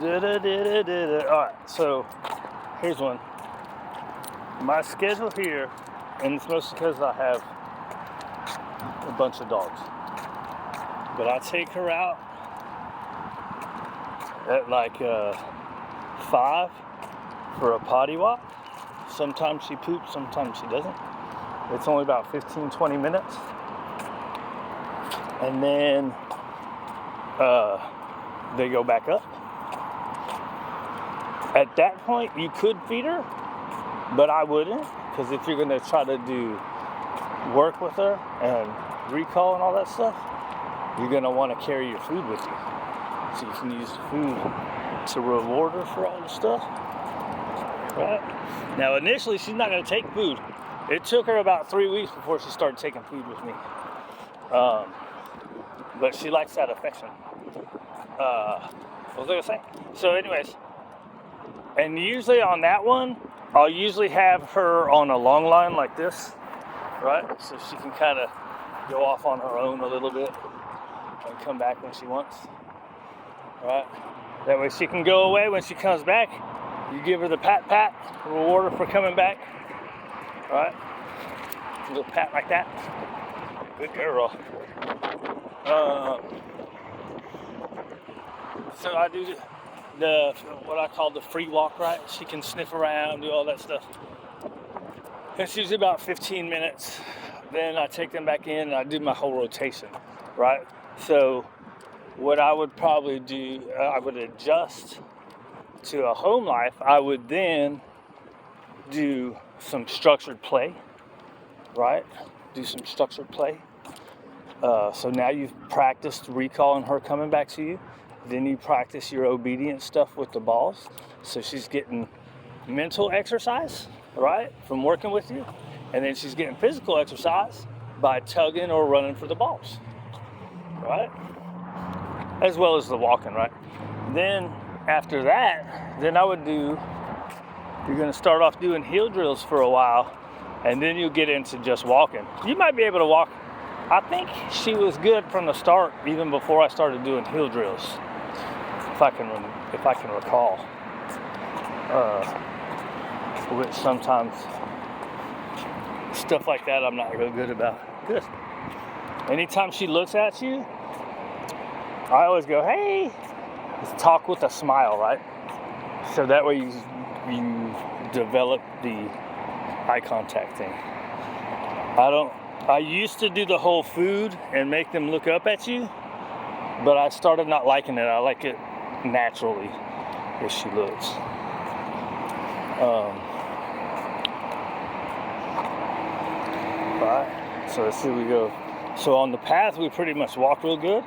Alright, so here's one. My schedule here, and it's mostly because I have a bunch of dogs, but I take her out at like 5 for a potty walk. Sometimes she poops, sometimes she doesn't. It's only about 15-20 minutes. And then they go back up. At that point, you could feed her, but I wouldn't, because if you're going to try to do work with her and recall and all that stuff, you're going to want to carry your food with you. So you can use the food to reward her for all the stuff. Right? Now, initially, she's not going to take food. It took her about 3 weeks before she started taking food with me. But she likes that affection. What was I going to say? So anyways, and usually on that one, I'll usually have her on a long line like this, right? So she can kind of go off on her own a little bit and come back when she wants, right? That way she can go away. When she comes back, you give her the pat, reward her for coming back, right? A little pat like that. Good girl. So I do the what I call the free walk, right? She can sniff around, do all that stuff. It's usually about 15 minutes. Then I take them back in and I do my whole rotation, right? So what I would probably do, I would adjust to a home life. I would then do some structured play, right? Do some structured play. So now you've practiced recalling her coming back to you. Then you practice your obedience stuff with the balls. So she's getting mental exercise, right, from working with you. And then she's getting physical exercise by tugging or running for the balls, right? As well as the walking, right? Then after that, then I would do, you're going to start off doing heel drills for a while, and then you'll get into just walking. You might be able to walk. I think she was good from the start, even before I started doing heel drills, if I can recall. Which sometimes stuff like that I'm not real good about. Good. Anytime she looks at you, I always go, hey. Just talk with a smile, right? So that way you develop the eye contact thing. I used to do the whole food and make them look up at you, but I started not liking it. I like it naturally if she looks. Right, so let's see, we go. So on the path, we pretty much walk real good.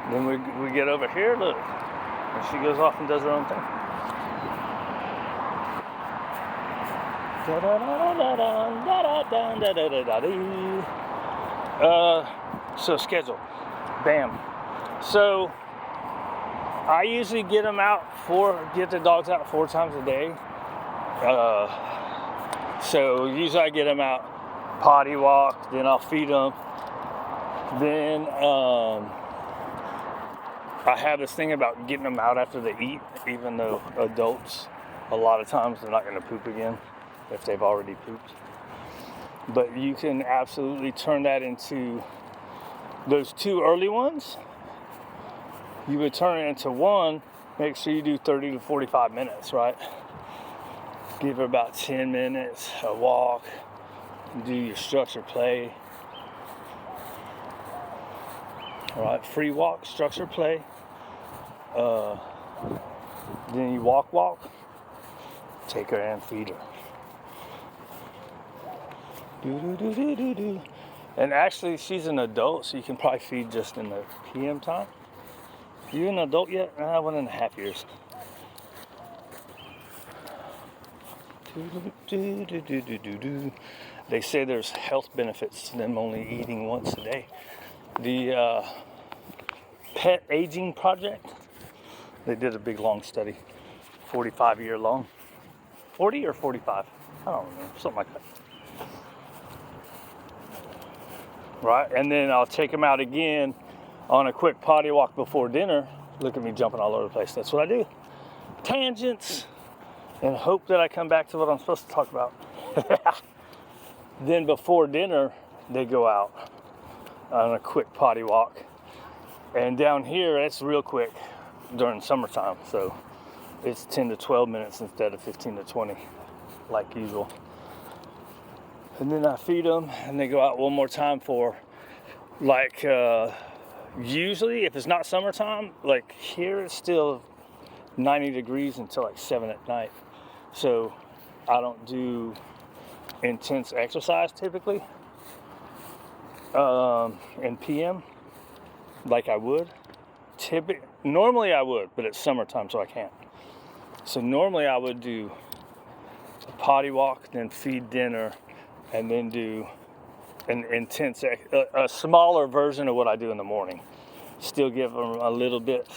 Then we get over here, look, and she goes off and does her own thing. So schedule, bam. So I usually get the dogs out 4 times a day. So usually I get them out potty walk, then I'll feed them. Then I have this thing about getting them out after they eat, even though adults, a lot of times they're not going to poop again if they've already pooped. But you can absolutely turn that into those 2 early ones. You would turn it into 1. Make sure you do 30 to 45 minutes, right? Give her about 10 minutes, a walk, do your structured play. All right, free walk, structured play. Then you walk, take her and feed her. Do. And actually, she's an adult, so you can probably feed just in the PM time. You an adult yet? 1.5 years. They say there's health benefits to them only eating once a day. The Pet Aging Project, they did a big long study, 45-year long. 40 or 45? I don't remember, something like that. Right, and then I'll take them out again on a quick potty walk before dinner. Look at me jumping all over the place. That's what I do. tangents and hope that I come back to what I'm supposed to talk about. Then before dinner, they go out on a quick potty walk. And down here, it's real quick during summertime. So it's 10 to 12 minutes instead of 15 to 20, like usual. And then I feed them, and they go out one more time for, like, usually, if it's not summertime, like here it's still 90 degrees until like 7 at night. So I don't do intense exercise typically in PM like I would. Normally I would, but it's summertime, so I can't. So normally I would do a potty walk, then feed dinner, and then do an intense, a smaller version of what I do in the morning. Still give them a little bit,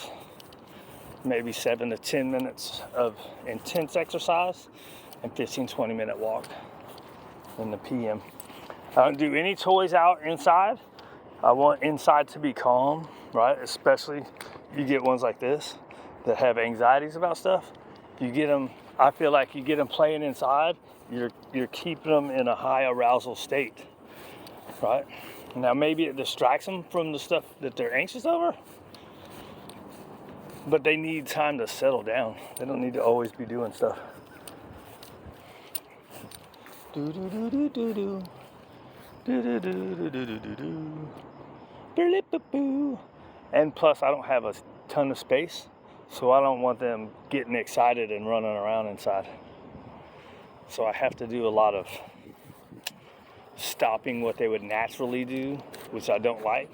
maybe 7 to 10 minutes of intense exercise and 15-20 minute walk in the PM. I don't do any toys out inside. I want inside to be calm, right? Especially you get ones like this that have anxieties about stuff. You get them, I feel like you get them playing inside, you're keeping them in a high arousal state, right? Now maybe it distracts them from the stuff that they're anxious over, but they need time to settle down. They don't need to always be doing stuff. Do do do do do do. Do do do do do do do do. And plus, I don't have a ton of space, so I don't want them getting excited and running around inside. So I have to do a lot of stopping what they would naturally do, which I don't like,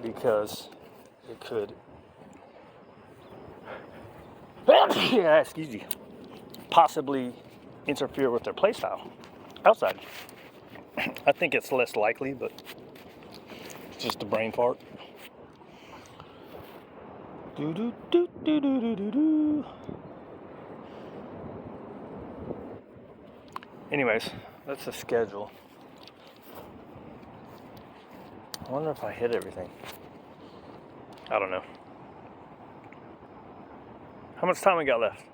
because it could, excuse me, possibly interfere with their play style outside. I think it's less likely, but it's just a brain fart. Do do do do do do do do. Anyways, that's the schedule. I wonder if I hit everything. I don't know. How much time we got left?